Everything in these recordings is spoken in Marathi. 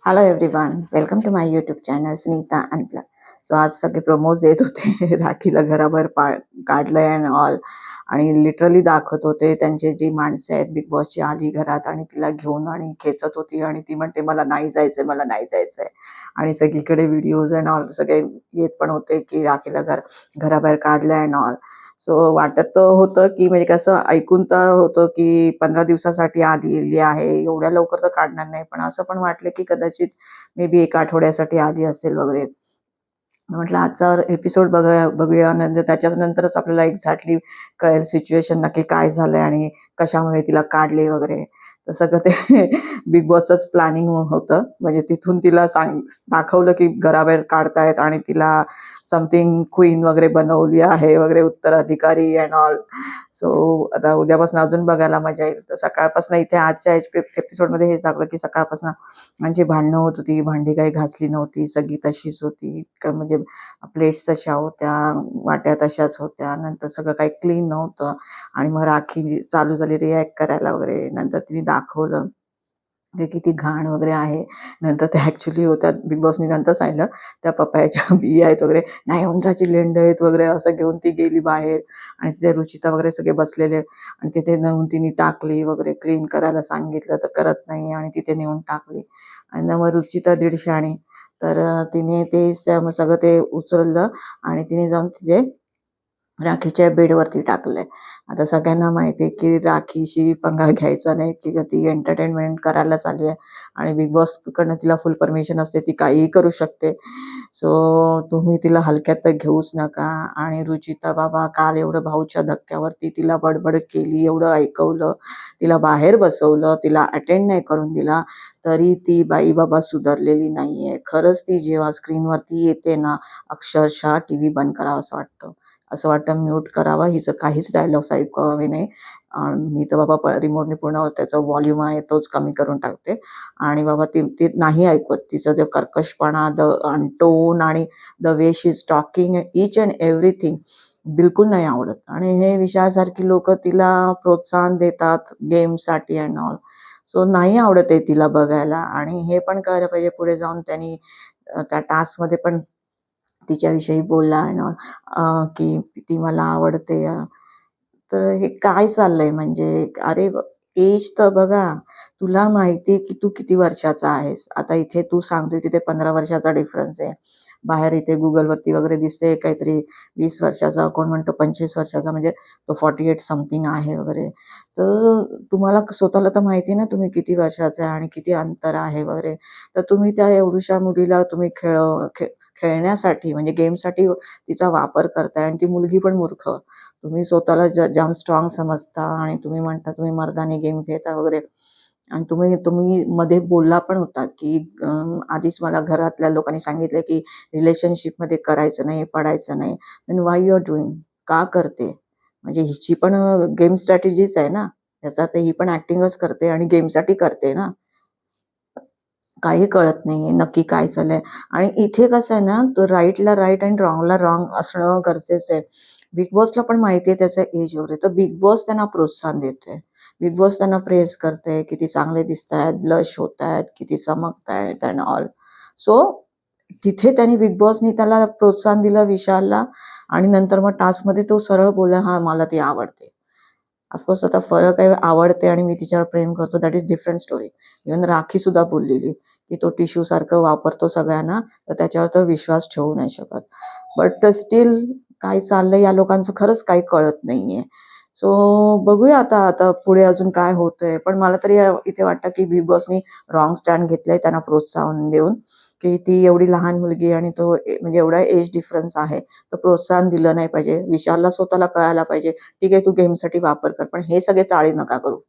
Hello everyone, welcome to my YouTube channel Sunita unplug. So आज सगळे प्रमोज देत होते राखीला घराबाहेर काढलंय अँड ऑल, आणि लिटरली दाखवत होते त्यांचे जी माणसं आहेत. बिग बॉसची आली घरात आणि तिला घेऊन आणि खेचत होती आणि ती म्हणते मला नाही जायचंय, मला नाही जायचंय. आणि सगळीकडे व्हिडिओज अँड ऑल सगळे येत पण होते की राखीला घराबाहेर काढलंय अँड ऑल. सो वाटत तर होतं की म्हणजे कसं ऐकून तर होतं की 15 दिवसासाठी आलेली आहे, एवढ्या लवकर तर काढणार नाही, पण असं पण वाटलं की कदाचित मे बी 1 आठवड्यासाठी आली असेल वगैरे. म्हटलं आजचा एपिसोड बघूया, नंतर त्याच्यानंतरच आपल्याला एक्झॅक्टली कळेल सिच्युएशन नक्की काय झालंय आणि कशामुळे तिला काढले वगैरे. तर सगळं ते बिग बॉसच प्लॅनिंग होतं. म्हणजे तिथून तिला दाखवलं की घराबाहेर काढतायत आणि तिला समथिंग क्वीन वगैरे बनवली आहे वगैरे, उत्तराधिकारी अँड ऑल. सो आता उद्यापासून अजून बघायला मजा येईल. तर सकाळपासून इथे आजच्या एपिसोडमध्ये हेच दाखवलं की सकाळपासून म्हणजे भांडणं होत होती, भांडी काही घासली नव्हती, सगळी तशीच होती. म्हणजे प्लेट्स तशा होत्या, वाट्या तशाच होत्या, नंतर सगळं काही क्लीन नव्हतं. आणि मग राखी चालू झाली रिॲक्ट करायला वगैरे. नंतर तिने दाखवलं की किती घाण वगैरे आहे. नंतर त्या ॲक्च्युली होत्या, बिग बॉसनी नंतर सांगितलं त्या पपयाच्या बिया आहेत वगैरे, नाही उंदराची लेंड आहेत वगैरे, असं घेऊन ती गेली बाहेर. आणि तिथे रुचिता वगैरे सगळे बसलेले आणि तिथे नेऊन तिने टाकली वगैरे. क्लीन करायला सांगितलं तर करत नाही आणि तिथे नेऊन टाकली. आणि मग रुचिता दीडशाणी, तर तिने ते सगळं ते उचललं आणि तिने जाऊन तिचे राखीच्या बेडवरती टाकलंय. आता सगळ्यांना माहिती आहे की राखीशी पंगा घ्यायचा नाही, की ती एंटरटेनमेंट करायलाच आली आहे आणि बिग बॉसकडनं तिला फुल परमिशन असते, ती काहीही करू शकते. सो तुम्ही तिला हलक्यात तर घेऊच नका. आणि रुचिता बाबा काल एवढं भाऊच्या धक्क्यावरती तिला बडबड केली, एवढं ऐकवलं, तिला बाहेर बसवलं, तिला अटेंड नाही करून दिला, तरी ती बाई बाबा सुधारलेली नाहीये. खरंच ती जेव्हा स्क्रीनवरती येते ना, अक्षरशः टीव्ही बंद करावा असं वाटतं. असं वाटतं म्यूट करावं, हिचं काहीच डायलॉग्स ऐकावे नाही. मी तर बाबा रिमोटने पूर्ण त्याचा व्हॉल्यूम आहे तोच कमी करून टाकते. आणि बाबा ती ती नाही ऐकवत. तिचं ते कर्कशपणा, टोन आणि the way she is talking each and everything बिलकुल नाही आवडत. आणि हे विशालसारखी लोक तिला प्रोत्साहन देतात गेमसाठी अँड ऑल. सो नाही आवडत आहे तिला बघायला. आणि हे पण कळलं पाहिजे पुढे जाऊन त्यांनी त्या टास्कमध्ये पण तिच्याविषयी बोलला की ती मला आवडते. तर हे काय चाललंय म्हणजे? अरे एज तर बघा, तुला माहितीये की तू किती वर्षाचा आहेस. आता इथे तू सांगतोय तिथे 15 वर्षाचा डिफरन्स आहे. बाहेर इथे गुगलवरती वगैरे दिसते काहीतरी 20 वर्षाचा, कोण म्हणतो 25 वर्षाचा, म्हणजे तो 48 समथिंग आहे वगैरे. तर तुम्हाला स्वतःला तर माहिती ना तुम्ही किती वर्षाचे आहे आणि किती अंतर आहे वगैरे. तर तुम्ही त्या एवढ्याशा मुलीला तुम्ही खेळण्यासाठी म्हणजे गेमसाठी तिचा वापर करताय. आणि ती मुलगी पण मूर्ख. तुम्ही स्वतःला जाम स्ट्रॉंग समजता आणि तुम्ही म्हणता तुम्ही मर्दानी गेम खेळता वगैरे. आणि तुम्ही तुम्ही मध्ये बोलला पण होतात की आधीच मला घरातल्या लोकांनी सांगितलं की रिलेशनशिपमध्ये करायचं नाही, पडायचं नाही. Then why you are doing? का करते? म्हणजे हिची पण गेम स्ट्रॅटेजीच आहे ना. याचा अर्थ ही पण ऍक्टिंगच करते आणि गेमसाठी करते ना. काही कळत नाहीये नक्की काय चाललंय. आणि इथे कसं आहे ना, तो राईटला राईट आणि रॉंगला रॉंग असणं गरजेचं आहे. बिग बॉसला पण माहिती आहे त्याचा एज वगैरे, तर बिग बॉस त्यांना प्रोत्साहन देतोय. बिग बॉस त्यांना प्रेझ करते, किती चांगले दिसतायत, ब्लश होतायत, किती चमकतायत अँड ऑल. सो तिथे त्यांनी बिग बॉसनी त्याला प्रोत्साहन दिलं विशालला. आणि नंतर मग टास्कमध्ये तो सरळ बोलला, हा मला ती आवडते. ऑफकोर्स आता फरक आहे, आवडते आणि मी तिच्यावर प्रेम करतो, that is different story. Even rakhi सुद्धा बोललेली की तो टिश्यू सारखं वापरतो सगळ्यांना, तर त्याच्यावर तो विश्वास ठेवू नाही शकत. बट स्टील काय चाललंय या लोकांचं खरंच काही कळत नाहीये. सो बघूया आता आता पुढे अजून काय होतंय. पण मला तरी इथे वाटतं की बिग बॉसनी रॉंग स्टँड घेतलंय त्यांना प्रोत्साहन देऊन, की ती एवढी लहान मुलगी आणि तो म्हणजे एवढा एज डिफरन्स आहे, तर प्रोत्साहन दिलं नाही पाहिजे. विशालला स्वतःला कळायला पाहिजे ठीक आहे तू गेमसाठी वापर कर, पण हे सगळे चाळी नका करू.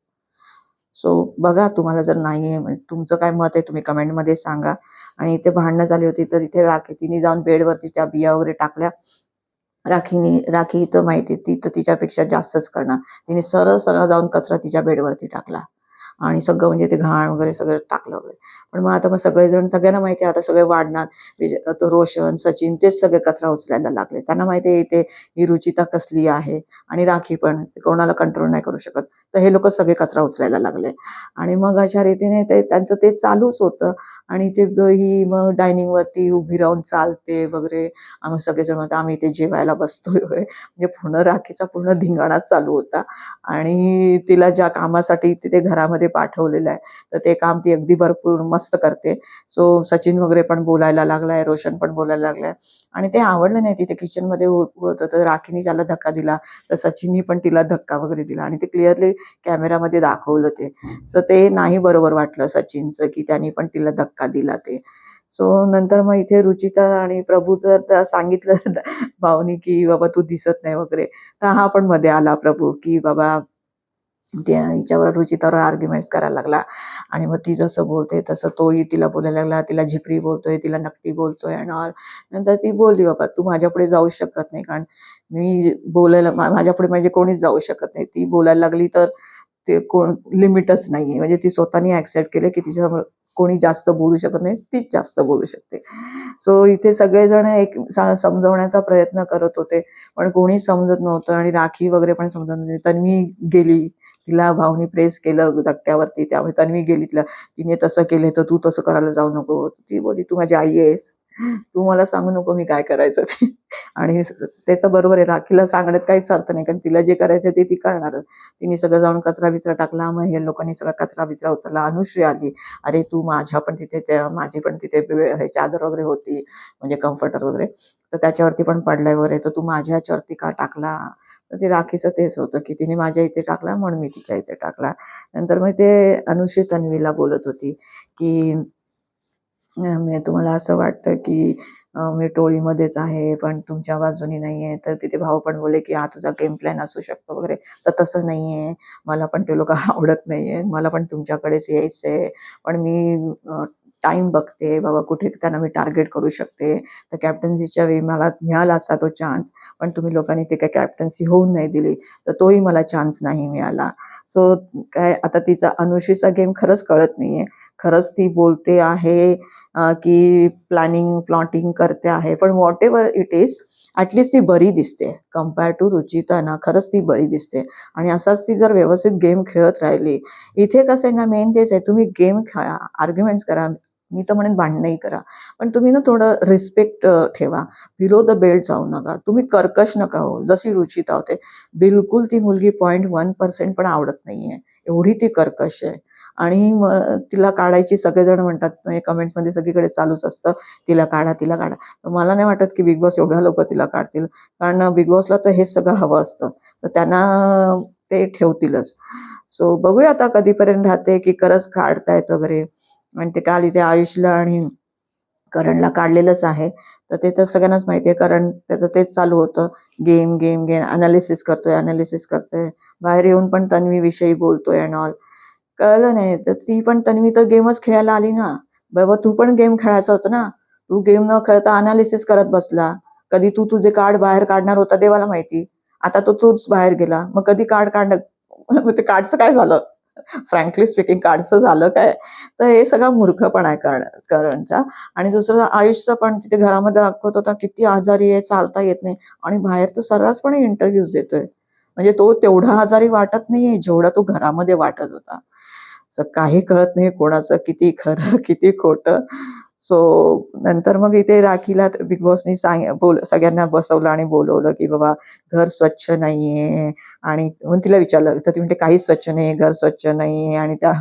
सो बघा, तुम्हाला जर नाहीये म्हणजे तुमचं काय मत आहे तुम्ही कमेंटमध्ये सांगा. आणि इथे भांडणं झाली होती तर इथे राखी तिने जाऊन बेडवरती त्या बिया वगैरे टाकल्या. राखी तर माहिती ती तर तिच्यापेक्षा जास्तच करणार. तिने सरळ सरळ जाऊन कचरा तिच्या बेडवरती टाकला आणि सगळं म्हणजे ते घाण वगैरे सगळं टाकलं वगैरे. पण मग आता मग सगळेजण, सगळ्यांना माहिती आहे आता सगळे वाढणार. तो रोशन, सचिन तेच सगळे कचरा उचलायला लागले. त्यांना माहिती आहे इथे ही रुचिता कसली आहे आणि राखी पण कोणाला कंट्रोल नाही करू शकत. तर हे लोक सगळे कचरा उचलायला लागले. आणि मग अशा रीतीने ते त्यांचं ते चालूच होतं. आणि ही मग डायनिंग वरती उभी राहून चालते वगैरे. आम्ही सगळेजण म्हणतो आम्ही इथे जेवायला बसतोय वगैरे. म्हणजे पूर्ण राखीचा पूर्ण धिंगाणाच चालू होता. आणि तिला ज्या कामासाठी तिथे घरामध्ये पाठवलेलं आहे, तर ते काम ती अगदी भरपूर मस्त करते. सो सचिन वगैरे पण बोलायला लागलाय, रोशन पण बोलायला लागलाय. आणि ते आवडलं नाही. तिथे किचनमध्ये होतं तर राखीने त्याला धक्का दिला, तर सचिननी पण तिला धक्का वगैरे दिला आणि ते क्लिअरली कॅमेरामध्ये दाखवलं ते. सो ते नाही बरोबर वाटलं सचिनचं, की त्यांनी पण तिला धक्का दिला ते. सो नंतर मग इथे रुचिता आणि प्रभूचं सांगितलं भाऊनी, की बाबा तू दिसत नाही वगैरे. तर हा पण मध्ये आला प्रभू, की बाबा त्या हिच्यावर रुचितावर आर्ग्युमेंट्स करायला लागला. आणि मग ती जसं बोलते तसं तोही तिला बोलायला लागला. तिला झिपरी बोलतोय, तिला नकटी बोलतोय अँड ऑल. नंतर ती बोलली, बाबा तू माझ्यापुढे जाऊ शकत नाही, कारण मी बोलायला माझ्यापुढे म्हणजे कोणीच जाऊ शकत नाही. ती बोलायला लागली तर ते कोण लिमिटच नाहीये. म्हणजे ती स्वतःनी ऍक्सेप्ट केलं, की तिच्यासमोर कोणी जास्त बोलू शकत नाही, तीच जास्त बोलू शकते. सो इथे सगळेजण एक समजवण्याचा प्रयत्न करत होते, पण कोणी समजत नव्हतं आणि राखी वगैरे पण समजत नव्हती. तन्वी गेली, तिला भाऊनी प्रेस केलं धक्क्यावरती, त्यामुळे तन्वी गेली. तिने तसं केलं तर तू तसं करायला जाऊ नको. ती बोलली तू माझी आई आहेस, तू मला सांगू नको मी काय करायचं ते. आणि ते तर बरोबर आहे, राखीला सांगण्यात काहीच अर्थ नाही, कारण तिला जे करायचं ते ती करणारच. तिने सगळं जाऊन कचरा बिचरा टाकला. मग हे लोकांनी सगळा कचरा बिचरा उचलला. अनुश्री आली, अरे तू माझ्या पण तिथे माझी पण तिथे हे चादर वगैरे होती, म्हणजे कम्फर्टर वगैरे, तर त्याच्यावरती पण पडलाय वगैरे, तर तू माझ्या ह्याच्यावरती का टाकला. तर ते राखीचं तेच होतं, की तिने माझ्या इथे टाकला म्हणून मी तिच्या इथे टाकला. नंतर मग ते अनुश्री तन्वीला बोलत होती, की मी तुम्हाला असं वाटतं, की मी टोळीमध्येच आहे, पण तुमच्या बाजूनी नाहीये. तर तिथे भाऊ पण बोलले, की हा तुझा गेम प्लॅन असू शकतो वगैरे. तर तसं नाहीये. मला पण ते लोकं आवडत नाहीये. मला पण तुमच्याकडेच यायचंय. पण मी टाईम बघते बाबा, कुठे त्यांना मी टार्गेट करू शकते. तर कॅप्टन्सीच्या वेळी मला मिळाला असता तो चान्स, पण तुम्ही लोकांनी ते काही कॅप्टन्सी होऊन नाही दिली, तर तोही मला चान्स नाही मिळाला. सो काय आता तिचा अनुश्रीचा गेम खरंच कळत नाहीये. खरंच ती बोलते आहे, की प्लॅनिंग, प्लॉटिंग करते आहे. पण व्हॉटेव्हर इट इज, ॲटलीस्ट ती बरी दिसते. कंपेअर टू रुचिता ना, खरंच ती बरी दिसते. आणि असाच ती जर व्यवस्थित गेम खेळत राहिली, इथे कसं आहे ना, मेन तेच आहे, तुम्ही गेम खेळा, आर्ग्युमेंट्स करा. मी तर म्हणेन भांडणंही करा. पण तुम्ही ना थोडं रिस्पेक्ट ठेवा. बिलो द बेल्ट जाऊ नका. तुम्ही कर्कश नका हो, जशी रुचिता होते. बिलकुल ती मुलगी 0.1% पण आवडत नाहीये. एवढी ती कर्कश आहे. आणि मग तिला काढायची सगळेजण म्हणतात, म्हणजे कमेंट्समध्ये सगळीकडे चालूच असतं, तिला काढा, तिला काढा. तर मला नाही वाटत, की बिग बॉस एवढ्या लवकर तिला काढतील. कारण बिग बॉसला तर हेच सगळं हवं असतं. तर त्यांना ते ठेवतीलच. सो बघूया आता कधीपर्यंत राहते, की खरंच काढतायत वगैरे. आणि ते काल इथे आयुषला आणि करणला काढलेलंच आहे. तर ते तर सगळ्यांनाच माहिती आहे. करण त्याचं तेच चालू होतं, गेम, गेम, गेम, अनालिसिस करतोय, अनालिसिस करतोय. बाहेर येऊन पण तन्वीविषयी बोलतोय अँड ऑल. कळलं नाही. तर ती पण तन्वी तर गेमच खेळायला आली ना. बाबा तू पण गेम खेळायचा होता ना. तू गेम न खेळता अनालिसिस करत बसला. कधी तू तुझे कार्ड बाहेर काढणार होता देवाला माहिती. आता तो तूच बाहेर गेला. मग कधी कार्ड काढणार? मग ते कार्डचं काय झालं? फ्रँकली स्पीकिंग कार्डचं झालं काय? तर हे सगळा मूर्खपणा आहे करणचा. आणि दुसरं आयुषचं पण तिथे घरामध्ये दाखवत होता किती आजारी आहे, चालता येत नाही. आणि बाहेर तो सर्रासपणे इंटरव्ह्यूज देतोय. म्हणजे तो तेवढा आजारी वाटत नाहीये, जेवढा तो घरामध्ये वाटत होता. काही कळत नाही कोणाचं किती खरं किती खोटं. सो नंतर मग इथे राखीला बिग बॉसनी सगळ्यांना बसवलं आणि बोलवलं, की बाबा घर स्वच्छ नाहीये. आणि मग तिला विचारलं, तर ती म्हणते काहीच स्वच्छ नाही, घर स्वच्छ नाहीये. आणि त्या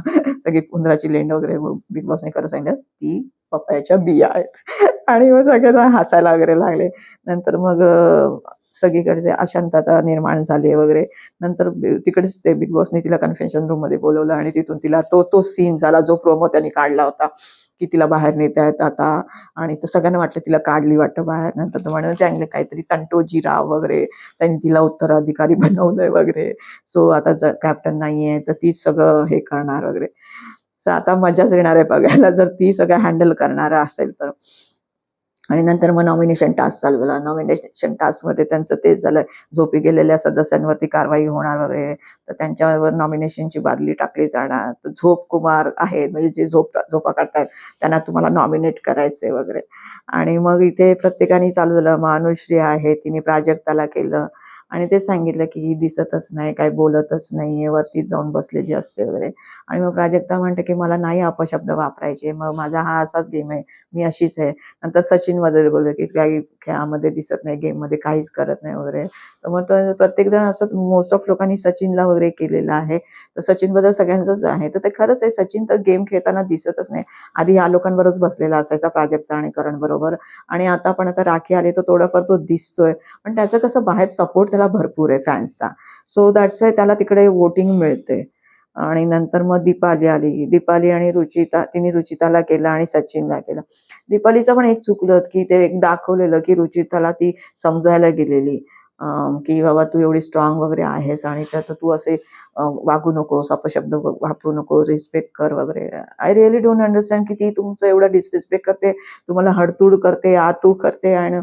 सगळी उंदराची लेंड वगैरे बिग बॉसने खरं सांगितलं, ती पपयाच्या बिया आहेत. आणि मग सगळेजण हसायला वगैरे लागले. नंतर मग सगळीकडचे अशांतता निर्माण झाली वगैरे. नंतर तिकडेच ते बिग बॉसने तिला कन्फेशन रूम मध्ये बोलवलं आणि तिथून तिला तो सीन झाला जो प्रोमो त्यांनी काढला होता, की तिला बाहेर नेतायत आता. आणि तर सगळ्यांना वाटलं तिला काढली वाटतं बाहेर. नंतर तो म्हणाले चांगले काहीतरी तंटोजीराव वगैरे, त्यांनी तिला उत्तराधिकारी बनवलंय वगैरे. सो आता कॅप्टन नाहीये तर तीच सगळं हे करणार वगैरे. सो आता मजाच येणार आहे बघायला, जर ती सगळं हँडल करणार असेल तर. आणि नंतर मग नॉमिनेशन टास्क चालू झाला. नॉमिनेशन टास्कमध्ये त्यांचं तेच झालं, झोपी गेलेल्या सदस्यांवरती कारवाई होणार वगैरे. तर त्यांच्यावर नॉमिनेशनची बादली टाकली जाणार. तर झोप कुमार आहेत, म्हणजे जे झोपा काढतायत त्यांना तुम्हाला नॉमिनेट करायचंय वगैरे. आणि मग इथे प्रत्येकाने चालू झालं. मग अनुश्री आहे, तिने प्राजक्ताला केलं. आणि ते सांगितलं की ही दिसतच नाही, काही बोलतच नाहीये, वरतीच जाऊन बसलेली असते वगैरे. आणि मग प्राजक्ता म्हणते की मला नाही अपशब्द वापरायचे, मग माझा हा असाच गेम आहे, मी अशीच आहे. नंतर सचिन वगैरे बोलले की काही खेळामध्ये दिसत नाही, गेममध्ये काहीच करत नाही वगैरे. तर मग प्रत्येक जण असंच मोस्ट ऑफ लोकांनी सचिनला वगैरे केलेलं आहे. तर सचिनबद्दल सगळ्यांचंच आहे. तर ते खरंच आहे, सचिन तर गेम खेळताना दिसतच नाही. आधी या लोकांबरोबरच बसलेला असायचा प्राजक्ता आणि करण बरोबर, आणि आता पण आता राखी आली तर थोडाफार तो दिसतोय. पण त्याचं कसं बाहेर सपोर्ट त्याला भरपूर आहे फॅन्सचा. सो दॅट्स वाय त्याला तिकडे वोटिंग मिळते. आणि नंतर मग दीपाली आली. दीपाली आणि रुचिता, तिने रुचिताला केलं आणि सचिनला केलं. दीपालीचं पण एक चुकलं की ते एक दाखवलेलं की रुचिताला ती समजायला गेलेली, की बाबा तू एवढी स्ट्रॉंग वगैरे आहेस आणि त्यात तू असे वागू नकोस, अपशब्द वापरू नको, रिस्पेक्ट कर वगैरे. आय रिअली डोंट अंडरस्टँड की ती तुमचं एवढं डिसरिस्पेक्ट करते, तुम्हाला हडतूड करते, आतू करते, आणि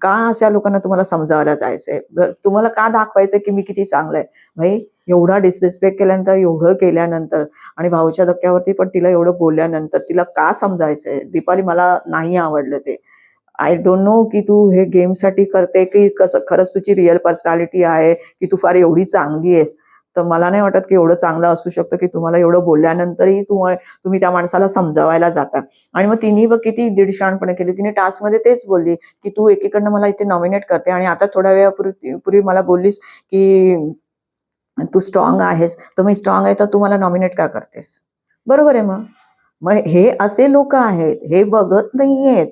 का अशा लोकांना तुम्हाला समजावायला जायचंय? तुम्हाला का दाखवायचंय की मी किती चांगलं आहे? भाई, एवढा डिसरिस्पेक्ट केल्यानंतर, एवढं केल्यानंतर, आणि भाऊच्या धक्क्यावरती पण तिला एवढं बोलल्यानंतर तिला का समजायचंय? दीपाली, मला नाही आवडलं ते. आय डोंट नो की तू हे गेमसाठी करते की कसं खरंच तुझी रिअल पर्सनॅलिटी आहे की तू फार एवढी चांगली आहेस. तर मला नाही वाटत की एवढं चांगलं असू शकतं की तुम्हाला एवढं बोलल्यानंतरही तुम्ही त्या माणसाला समजावायला जाता. आणि मग तिने बघ किती दीडशाणपणे केली. तिने टास्कमध्ये तेच बोलली की तू एकीकडनं मला इथे नॉमिनेट करते आणि आता थोड्या वेळापूर्वी मला बोललीस की तू स्ट्रॉंग आहेस, तर मी स्ट्रॉंग आहे तर तू मला नॉमिनेट का करतेस? बरोबर आहे मग. मग हे असे लोक आहेत, हे बघत नाहीयेत,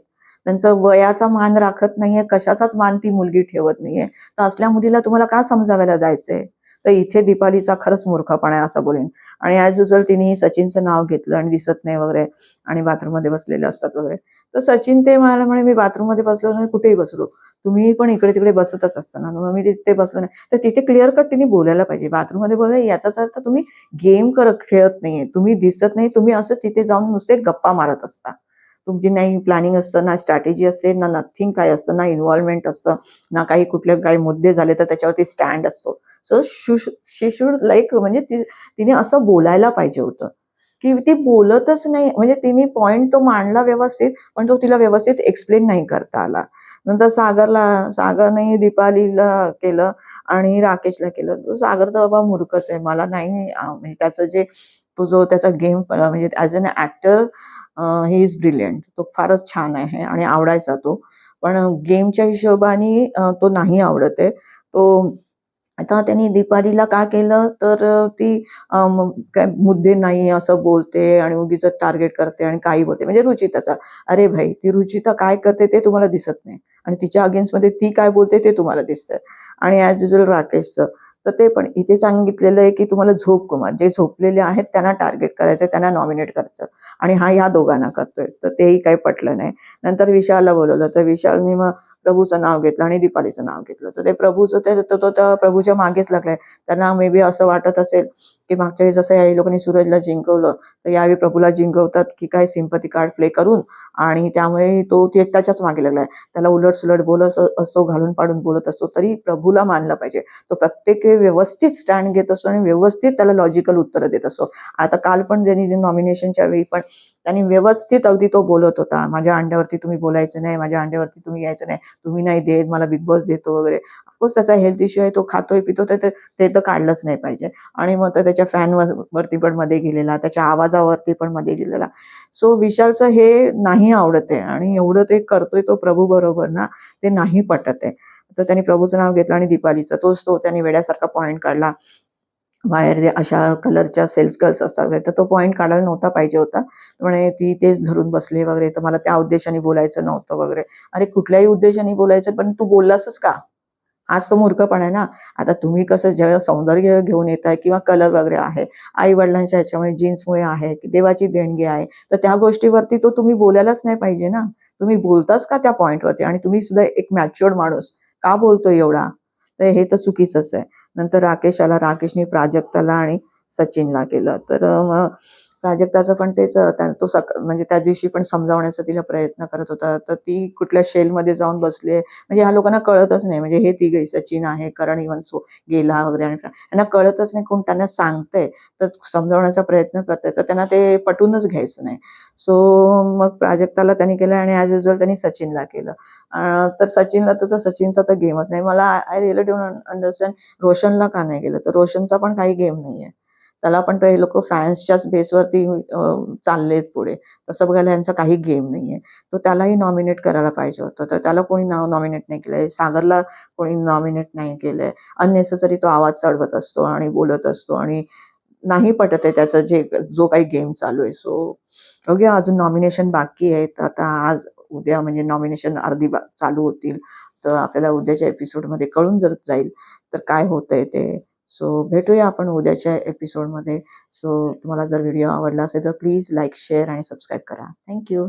त्यांचं वयाचा मान राखत नाहीये, कशाचाच मान ती मुलगी ठेवत नाहीये. तर असल्या मुलीला तुम्हाला का समजावायला जायचंय? तर इथे दीपालीचा खरंच मूर्खपणा आहे असं बोलेन. आणि ऍज युजल तिने सचिनचं नाव घेतलं आणि दिसत नाही वगैरे, आणि बाथरूममध्ये बसलेले असतात वगैरे. तर सचिन ते म्हणाला, म्हणे मी बाथरूममध्ये बसलो नाही, कुठेही बसलो, तुम्ही पण इकडे तिकडे बसतच असताना, मग मी तिथे बसलो नाही. तर तिथे क्लिअर कट तिने बोलायला पाहिजे, बाथरूममध्ये बोला याचाच अर्थ तुम्ही गेम खेळत नाहीये, तुम्ही दिसत नाही, तुम्ही असं तिथे जाऊन नुसते गप्पा मारत असता. तुमची नाही प्लॅनिंग असतं, ना स्ट्रॅटेजी असते, ना नथिंग काय असतं, ना इन्व्हॉल्वमेंट असतं, ना काही कुठले काही मुद्दे झाले तर त्याच्यावरती स्टँड असतो. सो शी शुड लाईक, म्हणजे तिने असं बोलायला पाहिजे होतं की ती बोलतच नाही. म्हणजे तिने पॉइंट तो मांडला व्यवस्थित, पण तो तिला व्यवस्थित एक्सप्लेन नाही करता आला. नंतर सागरने दीपालीला केलं आणि राकेशला केलं. सागर तर बाबा मूर्खच आहे. मला नाही म्हणजे त्याचं जे तो जो त्याचा गेम म्हणजे as an actor he is brilliant. तो फारच छान आहे आणि आवडायचा तो. पण गेमच्या हिशोबाने तो नाही आवडत आहे. तो आता त्यांनी दीपालीला का केलं तर ती काय मुद्दे नाही असं बोलते आणि उगीच टार्गेट करते आणि काही बोलते, म्हणजे रुचिताचा. अरे भाई, ती रुचिता काय करते ते तुम्हाला दिसत नाही, आणि तिच्या अगेन्स्टमध्ये ती काय बोलते ते तुम्हाला दिसतंय. आणि ॲज युजल राकेशचं तर ते पण इथे सांगितलेलं आहे की तुम्हाला झोप कुमार, जे झोपलेले आहेत त्यांना टार्गेट करायचं, त्यांना नॉमिनेट करायचं, आणि हा या दोघांना करतोय. तर तेही काही पटलं नाही. नंतर विशालला बोलवलं, तर विशालने मग प्रभूचं नाव घेतलं आणि दीपालीचं नाव घेतलं. तर ते प्रभूचं तो त्या प्रभूच्या मागेच लागलाय. त्यांना मे बी असं वाटत असेल की मागच्या वेळेस जसं याही लोकांनी सूरजला जिंकवलं, तर यावेळी प्रभूला जिंकवतात की काय सिंपती कार्ड प्ले करून, आणि त्यामुळे तो त्याच्याच मागे लागलाय. त्याला उलट-सुलट बोलत असतो, घालून पाडून बोलत असतो, तरी प्रभूला मानलं पाहिजे. तो प्रत्येक वेळी व्यवस्थित स्टँड घेत असतो आणि व्यवस्थित त्याला लॉजिकल उत्तरं देत असतो. आता काल पण त्यांनी नॉमिनेशनच्या वेळी पण त्यांनी व्यवस्थित अगदी तो बोलत होता, माझ्या अंड्यावरती तुम्ही बोलायचं नाही, माझ्या अंड्यावरती तुम्ही यायचं नाही, तुम्ही नाही देत, मला बिग बॉस देतो वगैरे. ऑफकोर्स त्याचा हेल्थ इश्यू आहे, तो खातोय पितो, ते तर काढलंच नाही पाहिजे. आणि मग त्याच्या वरती पण मध्ये गेलेला, त्याच्या आवाजावरती पण मध्ये गेलेला. सो विशालचं हे नाही आवडत आहे, आणि एवढं ते करतोय तो प्रभू बरोबर ना, ते नाही पटत आहे. तर त्यांनी प्रभूचं नाव घेतलं आणि दीपालीचं, तो त्यांनी वेड्यासारखा पॉईंट काढला. बाहेर जे अशा कलरच्या सेल्स गर्ल्स असतात तर तो पॉईंट काढायला नव्हता पाहिजे होता. म्हणे ती तेच धरून बसले वगैरे, तर मला त्या उद्देशाने बोलायचं नव्हतं वगैरे. अरे कुठल्याही उद्देशाने बोलायचं, पण तू बोललासच का? हाच तो मूर्खपणा आहे ना. आता तुम्ही कसं जेव्हा सौंदर्य घेऊन येताय किंवा कलर वगैरे आहे, आई वडिलांच्या ह्याच्यामुळे जीन्समुळे आहे, देवाची देणगी आहे, तर त्या गोष्टीवरती तो तुम्ही बोलायलाच नाही पाहिजे ना. तुम्ही बोलताच का त्या पॉईंटवरती? आणि तुम्ही सुद्धा एक मॅच्युअर्ड माणूस का बोलतोय एवढा? तर हे तर चुकीचंच आहे. नंतर राकेश आला. राकेशने प्राजक्ताला आणि सचिनला केलं. तर मग प्राजक्ताचं पण तेच तो म्हणजे त्या दिवशी पण समजावण्याचा तिला प्रयत्न करत होता, तर ती कुठल्या शेलमध्ये जाऊन बसली. म्हणजे ह्या लोकांना कळतच नाही, म्हणजे हे तिघही सचिन आहे, करण इव्हन गेला वगैरे, आणि त्यांना कळतच नाही, कोण त्यांना सांगतंय तर समजावण्याचा प्रयत्न करतंय, तर त्यांना ते पटूनच घ्यायचं नाही. सो मग प्राजक्ताला त्यांनी केलं आणि ॲज युजुअल त्यांनी सचिनला केलं. तर सचिनला तर सचिनचा तर गेमच नाही. मला आय रिअली डोंट अंडरस्टँड रोशनला का नाही केलं. तर रोशनचा पण काही गेम नाहीये. त्याला पण ते लोक फॅन्सच्याच बेसवरती चाललेत पुढे. तसं बघायला यांचा काही गेम नाहीये. तो त्यालाही नॉमिनेट करायला पाहिजे होतं. तर त्याला कोणी नाव नॉमिनेट नाही केलंय. सागरला कोणी नॉमिनेट नाही केलंय. अननेसेसरी तो आवाज चढवत असतो आणि बोलत असतो आणि नाही पटत आहे त्याचं जो काही गेम चालू आहे. सो बघूया, अजून नॉमिनेशन बाकी आहेत. आता आज उद्या म्हणजे नॉमिनेशन अर्धी चालू होतील. तर आपल्याला उद्याच्या एपिसोडमध्ये कळून जर जाईल तर काय होतंय ते. सो भेटूया आपण उद्याच्या एपिसोडमध्ये. सो तुम्हाला जर व्हिडिओ आवडला असेल तर प्लीज लाईक, शेअर आणि सबस्क्राईब करा. थँक्यू.